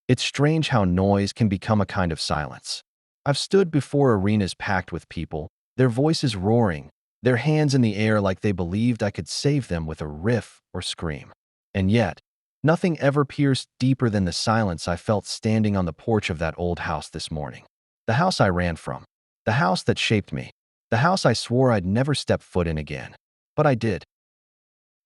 It's strange how noise can become a kind of silence. I've stood before arenas packed with people, their voices roaring, their hands in the air like they believed I could save them with a riff or scream. And yet, nothing ever pierced deeper than the silence I felt standing on the porch of that old house this morning. The house I ran from. The house that shaped me. The house I swore I'd never step foot in again. But I did.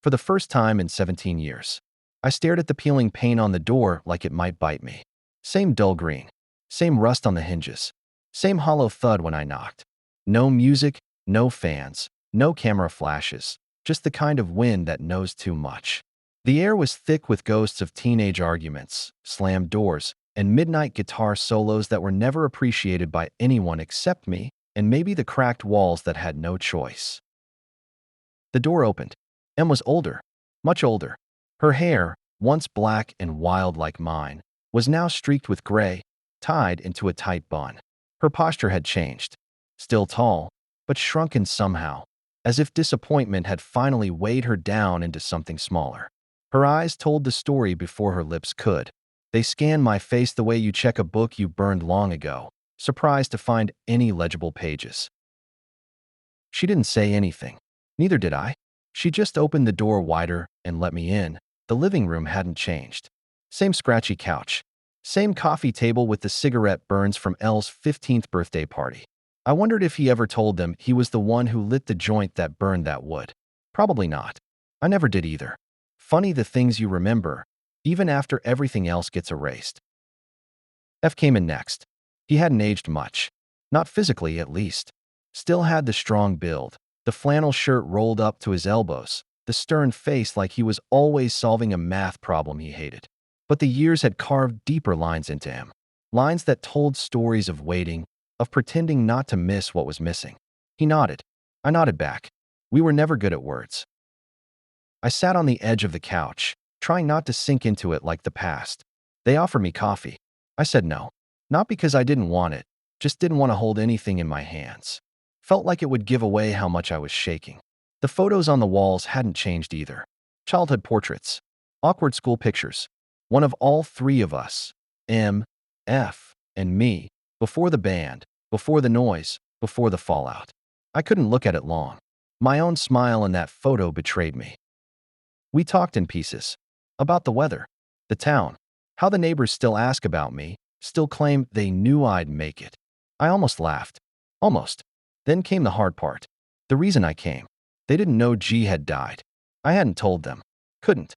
For the first time in 17 years. I stared at the peeling paint on the door like it might bite me. Same dull green. Same rust on the hinges. Same hollow thud when I knocked. No music, no fans, no camera flashes. Just the kind of wind that knows too much. The air was thick with ghosts of teenage arguments, slammed doors, and midnight guitar solos that were never appreciated by anyone except me, and maybe the cracked walls that had no choice. The door opened. Em was older, much older. Her hair, once black and wild like mine, was now streaked with gray, tied into a tight bun. Her posture had changed. Still tall, but shrunken somehow, as if disappointment had finally weighed her down into something smaller. Her eyes told the story before her lips could. They scanned my face the way you check a book you burned long ago, surprised to find any legible pages. She didn't say anything. Neither did I. She just opened the door wider and let me in. The living room hadn't changed. Same scratchy couch. Same coffee table with the cigarette burns from Elle's 15th birthday party. I wondered if he ever told them he was the one who lit the joint that burned that wood. Probably not. I never did either. Funny the things you remember, even after everything else gets erased. F came in next. He hadn't aged much. Not physically, at least. Still had the strong build, the flannel shirt rolled up to his elbows, the stern face like he was always solving a math problem he hated. But the years had carved deeper lines into him. Lines that told stories of waiting, of pretending not to miss what was missing. He nodded. I nodded back. We were never good at words. I sat on the edge of the couch, trying not to sink into it like the past. They offered me coffee. I said no. Not because I didn't want it, just didn't want to hold anything in my hands. Felt like it would give away how much I was shaking. The photos on the walls hadn't changed either. Childhood portraits. Awkward school pictures. One of all three of us. M, F, and me. Before the band. Before the noise. Before the fallout. I couldn't look at it long. My own smile in that photo betrayed me. We talked in pieces. About the weather. The town. How the neighbors still ask about me. Still claim they knew I'd make it. I almost laughed. Almost. Then came the hard part. The reason I came. They didn't know G had died. I hadn't told them. Couldn't.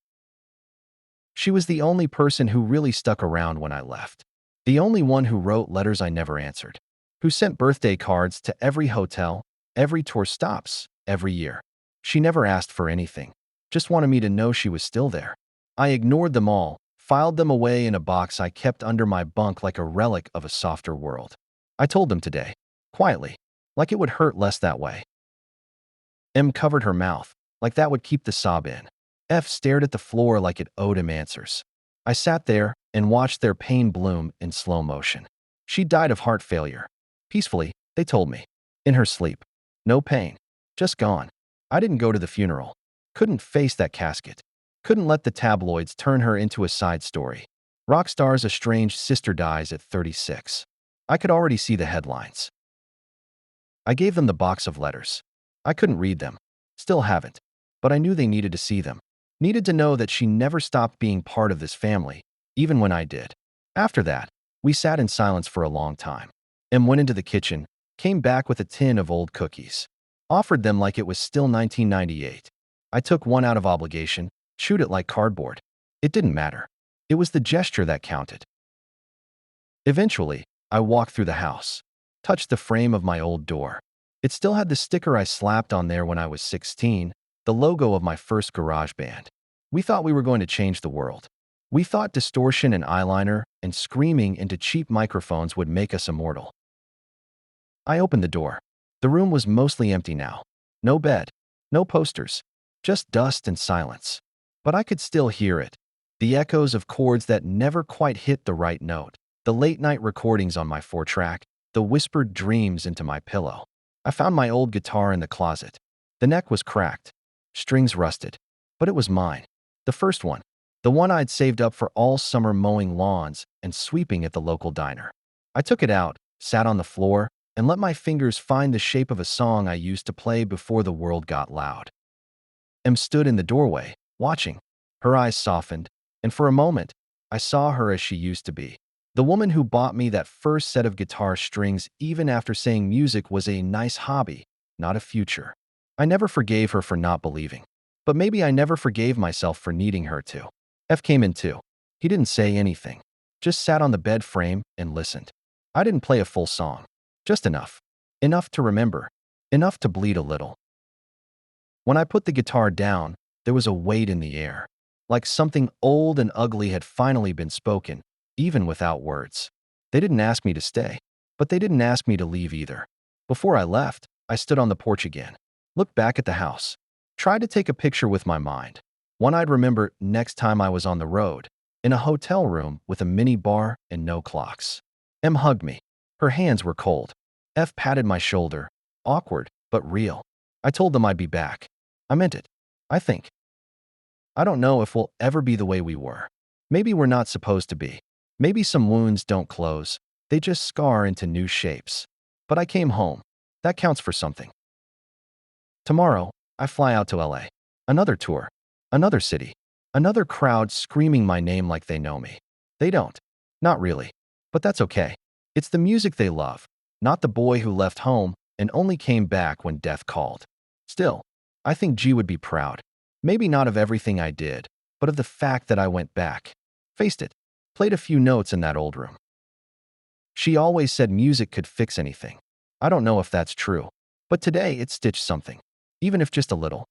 She was the only person who really stuck around when I left. The only one who wrote letters I never answered. Who sent birthday cards to every hotel, every tour stops, every year. She never asked for anything. Just wanted me to know she was still there. I ignored them all, filed them away in a box I kept under my bunk like a relic of a softer world. I told them today. Quietly. Like it would hurt less that way. M covered her mouth, like that would keep the sob in. F stared at the floor like it owed him answers. I sat there and watched their pain bloom in slow motion. She died of heart failure. Peacefully, they told me. In her sleep. No pain. Just gone. I didn't go to the funeral. Couldn't face that casket. Couldn't let the tabloids turn her into a side story. Rockstar's estranged sister dies at 36. I could already see the headlines. I gave them the box of letters. I couldn't read them. Still haven't. But I knew they needed to see them. Needed to know that she never stopped being part of this family, even when I did. After that, we sat in silence for a long time. M went into the kitchen, came back with a tin of old cookies. Offered them like it was still 1998. I took one out of obligation, chewed it like cardboard. It didn't matter. It was the gesture that counted. Eventually, I walked through the house. Touched the frame of my old door. It still had the sticker I slapped on there when I was 16, the logo of my first garage band. We thought we were going to change the world. We thought distortion and eyeliner and screaming into cheap microphones would make us immortal. I opened the door. The room was mostly empty now. No bed. No posters. Just dust and silence. But I could still hear it. The echoes of chords that never quite hit the right note. The late-night recordings on my 4-track. The whispered dreams into my pillow. I found my old guitar in the closet. The neck was cracked. Strings rusted. But it was mine. The first one. The one I'd saved up for all summer mowing lawns and sweeping at the local diner. I took it out, sat on the floor, and let my fingers find the shape of a song I used to play before the world got loud. Em stood in the doorway, watching. Her eyes softened, and for a moment, I saw her as she used to be. The woman who bought me that first set of guitar strings even after saying music was a nice hobby, not a future. I never forgave her for not believing. But maybe I never forgave myself for needing her to. F came in too. He didn't say anything, just sat on the bed frame and listened. I didn't play a full song, just enough. Enough to remember, enough to bleed a little. When I put the guitar down, there was a weight in the air, like something old and ugly had finally been spoken, even without words. They didn't ask me to stay, but they didn't ask me to leave either. Before I left, I stood on the porch again, looked back at the house, tried to take a picture with my mind, one I'd remember next time I was on the road, in a hotel room with a mini bar and no clocks. Em hugged me. Her hands were cold. F patted my shoulder, awkward, but real. I told them I'd be back. I meant it. I think. I don't know if we'll ever be the way we were. Maybe we're not supposed to be. Maybe some wounds don't close. They just scar into new shapes. But I came home. That counts for something. Tomorrow, I fly out to LA. Another tour. Another city. Another crowd screaming my name like they know me. They don't. Not really. But that's okay. It's the music they love, not the boy who left home and only came back when death called. Still, I think G would be proud. Maybe not of everything I did, but of the fact that I went back, faced it, played a few notes in that old room. She always said music could fix anything. I don't know if that's true, but today it stitched something, even if just a little.